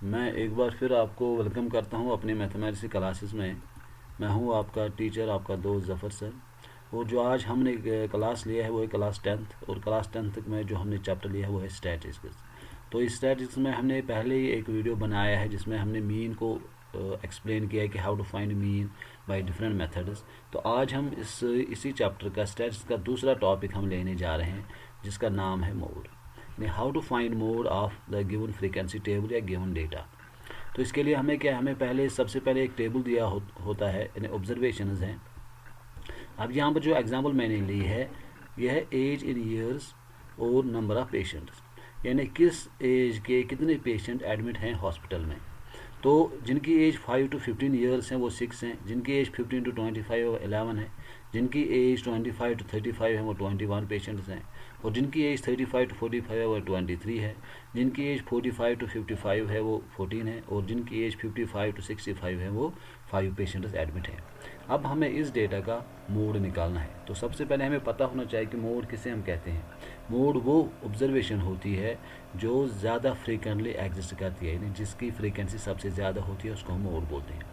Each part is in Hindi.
मैं एक बार फिर आपको वेलकम करता हूं अपनी मैथमेटिक्स की क्लासेस में। मैं हूं आपका टीचर, आपका दोस्त ज़फ़र सर। और जो आज हमने क्लास लिया है वो है क्लास 10th, और क्लास 10th में जो हमने चैप्टर लिया है वो है स्टैटिस्टिक्स। तो इस स्टैटिस्टिक्स में हमने पहले ही एक वीडियो बनाया है जिसमें हमने मीन को एक्सप्लेन किया है कि how to find mean by different methods. तो आज हम इसी चैप्टर का स्टैटिस्टिक्स का दूसरा टॉपिक हम लेने जा रहे हैं जिसका नाम है mode. How to find mode of the given frequency table या गिवन डेटा। तो इसके लिए हमें क्या, हमें सबसे पहले एक टेबल दिया होता है, यानी ऑब्जर्वेशंस हैं। अब यहाँ पर जो एग्जांपल मैंने ली है यह है एज इन ईयर्स और नंबर ऑफ़ पेशेंट्स, यानी किस एज के कितने पेशेंट एडमिट हैं हॉस्पिटल में। तो जिनकी एज 5 to 15 ईयर्स हैं वो 6 हैं, जिनकी एज 15 to 25 वो 11 है, जिनकी एज 25 to 35 है वो 21 पेशेंट्स हैं, और जिनकी एज 35 to 45 है वो 23 है, जिनकी एज 45 to 55 है वो 14 है, और जिनकी एज 55 to 65 है वो 5 पेशेंट्स एडमिट हैं। अब हमें इस डेटा का मोड निकालना है। तो सबसे पहले हमें पता होना चाहिए कि मोड किसे हम कहते हैं। मोड वो ऑब्जर्वेशन होती है जो ज़्यादा फ्रीक्वेंटली एग्जिस्ट करती है, यानी जिसकी फ्रीक्वेंसी सबसे ज़्यादा होती है उसको हम मोड बोलते हैं।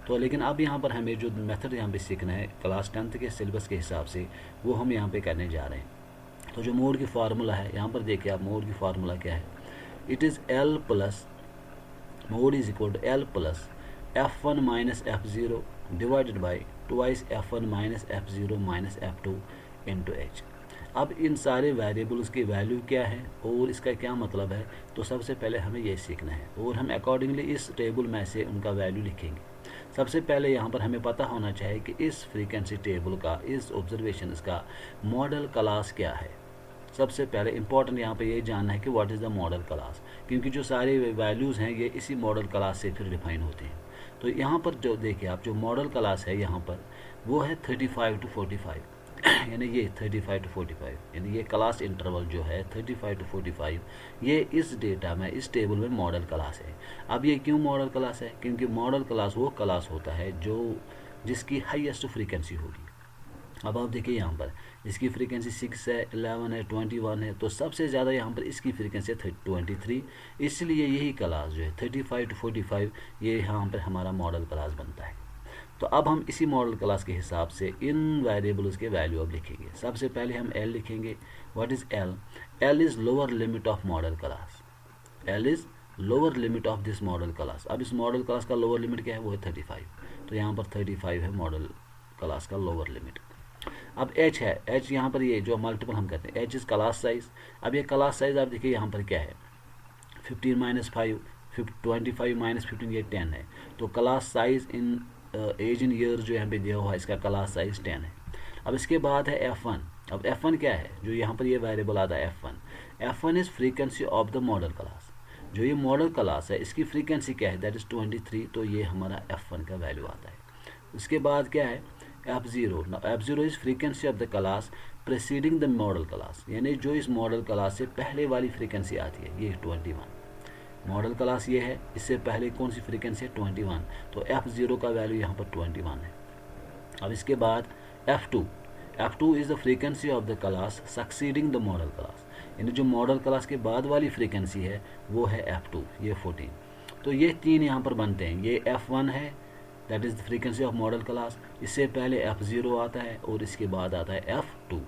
तो लेकिन अब यहाँ पर हमें जो मेथड यहाँ पे सीखना है क्लास 10th के सिलेबस के हिसाब से, वो हम यहाँ पे करने जा रहे हैं। तो जो मोड की फार्मूला है यहाँ पर देखिए आप, मोड की फार्मूला क्या है। It is L plus, mode is equal to L plus F1 minus F0 divided by twice F1 minus F0 minus F2 into H. अब इन सारे वेरिएबल्स की वैल्यू क्या है और इसका क्या मतलब है, तो सबसे पहले हमें ये सीखना है और हम अकॉर्डिंगली इस टेबल में से उनका वैल्यू लिखेंगे। सबसे पहले यहाँ पर हमें पता होना चाहिए कि इस फ्रीक्वेंसी टेबल का, इस ऑब्जर्वेशन का मॉडल क्लास क्या है। सबसे पहले इंपॉर्टेंट यहाँ पे ये जानना है कि what is the model class, क्योंकि जो सारे वैल्यूज़ हैं ये इसी मॉडल क्लास से फिर डिफाइन होते हैं। तो यहाँ पर जो देखिए आप, जो मॉडल क्लास है यहाँ पर वो है 35 to 45 यानी ये 35 to 45, यानी ये क्लास इंटरवल जो है 35 to 45, ये इस डेटा में, इस टेबल में मॉडल क्लास है। अब ये क्यों मॉडल क्लास है, क्योंकि मॉडल क्लास वो क्लास होता है जो जिसकी हाईएस्ट फ्रीक्वेंसी होगी। अब आप देखिए यहाँ पर इसकी फ्रीक्वेंसी 6 है, 11 है, 21 है, तो सबसे ज़्यादा यहाँ पर इसकी फ्रीक्वेंसी है 23। इसलिए यही क्लास जो है 35 to 45, ये यहाँ पर हमारा मॉडल क्लास बनता है। तो अब हम इसी मॉडल क्लास के हिसाब से इन वेरिएबल्स के वैल्यू अब लिखेंगे। सबसे पहले हम एल लिखेंगे। What is L? L is lower limit of model class. L is lower limit of this model class. अब इस मॉडल क्लास का लोअर लिमिट क्या है, वो है 35। तो यहाँ पर 35 है मॉडल क्लास का लोअर लिमिट। अब एच है, एच यहाँ पर ये जो मल्टीपल हम कहते हैं, एच इज़ क्लास साइज। अब ये क्लास साइज आप देखिए यहाँ पर क्या है, 15 माइनस 5, 25 माइनस 15, ये 10 है। तो class size in age in year जो यहाँ पे दिया हुआ है, इसका क्लास साइज 10 है। अब इसके बाद है F1। अब F1 क्या है, जो यहाँ पर ये वेरिएबल आता है F1। F1 is frequency of the model class. जो ये मॉडल क्लास है इसकी फ्रीक्वेंसी क्या है, दैट इज़ 23। तो ये हमारा F1 का वैल्यू आता है। उसके बाद क्या है F0। F0 is frequency of the class preceding the model class, यानी जो इस मॉडल क्लास से पहले वाली फ्रीक्वेंसी आती है, ये 21। मॉडल क्लास ये है, इससे पहले कौन सी फ्रीक्वेंसी है, 21। तो F0 का वैल्यू यहाँ पर 21 है। अब इसके बाद F2। F2 is the frequency of the class succeeding the model class, यानी जो मॉडल क्लास के बाद वाली फ्रीक्वेंसी है वो है F2, ये 14। तो ये तीन यहाँ पर बनते हैं। ये F1 है, that is the frequency of model class. इससे पहले F0 आता है और इसके बाद आता है F2।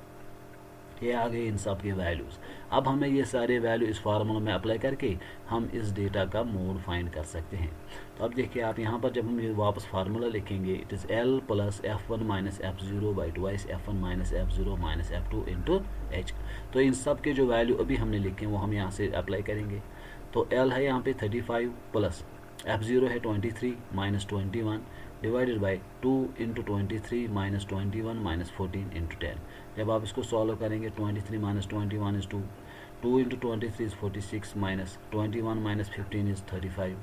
ये आ गए इन सब के वैल्यूज़। अब हमें ये सारे वैल्यू इस फार्मूला में अप्लाई करके हम इस डेटा का मोड फाइंड कर सकते हैं। तो अब देखिए आप यहाँ पर जब हम ये वापस फार्मूला लिखेंगे, it is L plus F1 minus F0 by twice F1 minus F0 minus F2 into H. तो इन सब के जो वैल्यू अभी हमने लिखे वो हम यहाँ से अप्लाई करेंगे। तो एल है यहाँ पे 35 प्लस F0 है 23 minus 21 divided by 2 into 23 minus 21 minus 14 into 10। जब आप इसको सॉल्व करेंगे, 23 minus 21 is 2, 2 into 23 is 46 minus 21 minus 15 is 35,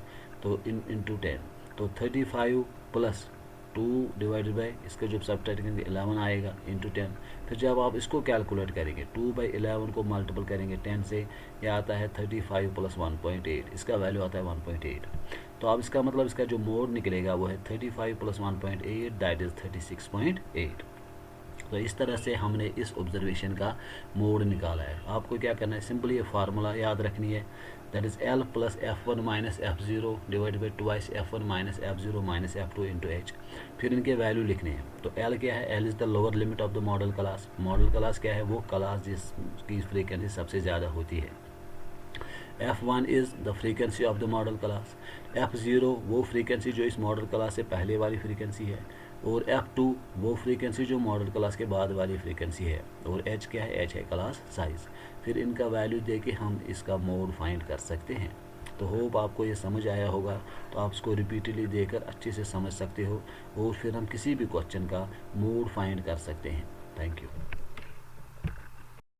तो इंटू 10। तो 35 प्लस 2 डिवाइडेड बाई, इसका जब सब्ट्रैक्ट करेंगे 11 आएगा इंटू 10। फिर जब आप इसको कैलकुलेट करेंगे, 2/11 को मल्टीपल करेंगे 10 से, यह आता है 35 प्लस 1.8, इसका वैल्यू आता है 1.8। तो अब इसका मतलब इसका जो मोड निकलेगा वो है 35 प्लस 1.8, दैट इज़ 36.8। तो इस तरह से हमने इस ऑब्जर्वेशन का मोड निकाला है। आपको क्या करना है, सिंपली ये फार्मूला याद रखनी है, that is L plus F1 minus F0 divide by twice F1 minus F0 minus F2 into H। फिर इनके वैल्यू लिखने हैं। तो L क्या है, L is the lower limit of the model class. Model class क्या है, वो क्लास जिसकी फ्रीक्वेंसी सबसे ज़्यादा होती है। F1 is the frequency of the model class. F0 वो फ्रीक्वेंसी जो इस मॉडल क्लास से पहले वाली फ्रीक्वेंसी है, और F2 वो फ्रीक्वेंसी जो मॉडल क्लास के बाद वाली फ्रीक्वेंसी है, और H क्या है, H है क्लास साइज़। फिर इनका वैल्यू दे के हम इसका मोड फाइंड कर सकते हैं। तो होप आपको ये समझ आया होगा। तो आप इसको रिपीटली देकर अच्छे से समझ सकते हो, और फिर हम किसी भी क्वेश्चन का मोड फाइंड कर सकते हैं। Thank you.